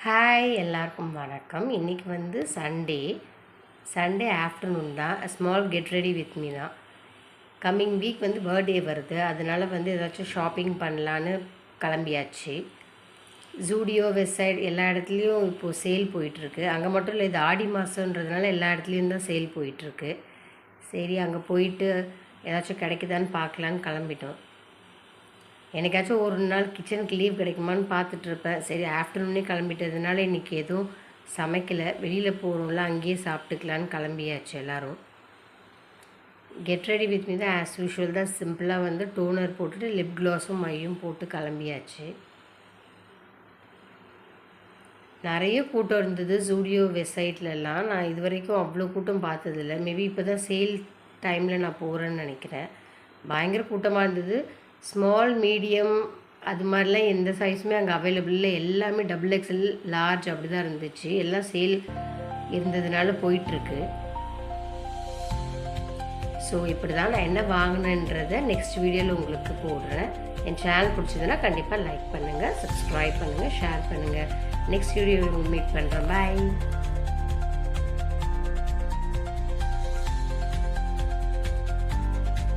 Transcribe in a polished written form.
Hi எல்லாருக்கும் வணக்கம். இன்றைக்கி வந்து சண்டே ஆஃப்டர்நூன் தான். Small get ready with me தான். கம்மிங் வீக் வந்து பர்த்டே வருது, அதனால் வந்து ஏதாச்சும் ஷாப்பிங் பண்ணலான்னு கிளம்பியாச்சு. ஜூடியோ, வெப்சைட் எல்லா இடத்துலையும் இப்போது சேல் போயிட்டுருக்கு. அங்கே மட்டும் இல்லை, இது ஆடி மாதன்றதுனால எல்லா இடத்துலையும் தான் சேல் போயிட்டுருக்கு. சரி, அங்கே போயிட்டு ஏதாச்சும் கிடைக்குதான்னு பார்க்கலான்னு கிளம்பிட்டோம். எனக்காச்சும் ஒரு நாள் கிச்சனுக்கு லீவ் கிடைக்குமான்னு பார்த்துட்ருப்பேன். சரி, ஆஃப்டர்நூனே கிளம்பிட்டதுனால இன்றைக்கி எதுவும் சமைக்கலை. வெளியில் போகிறோம்ல, அங்கேயே சாப்பிட்டுக்கலான்னு கிளம்பியாச்சு எல்லோரும். கெட் ரெடி வித் மீ தான் ஆஸ் யூஷுவல் தான். சிம்பிளாக வந்து டோனர் போட்டுட்டு லிப் க்ளாஸும் மையும் போட்டு கிளம்பியாச்சு. நிறைய கூட்டம் இருந்தது ஜூடியோ வெப்சைட்லலாம். நான் இது வரைக்கும் அவ்வளோ கூட்டம் பார்த்ததில்ல. மேபி இப்போ தான் சேல் டைமில் நான் போகிறேன்னு நினைக்கிறேன். பயங்கர கூட்டமாக இருந்தது. ஸ்மால், மீடியம் அது மாதிரிலாம் எந்த சைஸுமே அங்கே அவைலபிள் இல்லை. எல்லாமே XXL, லார்ஜ் அப்படி தான் இருந்துச்சு. எல்லாம் சேல் இருந்ததுனால போயிட்டுருக்கு. ஸோ இப்படி தான் நான் என்ன வாங்கினேன்றதை நெக்ஸ்ட் வீடியோவில் உங்களுக்கு போடுறேன். என் சேனல் பிடிச்சதுன்னா கண்டிப்பாக லைக் பண்ணுங்கள், சப்ஸ்கிரைப் பண்ணுங்கள், ஷேர் பண்ணுங்கள். நெக்ஸ்ட் வீடியோவில் மீட் பண்ணுறேன். பாய்.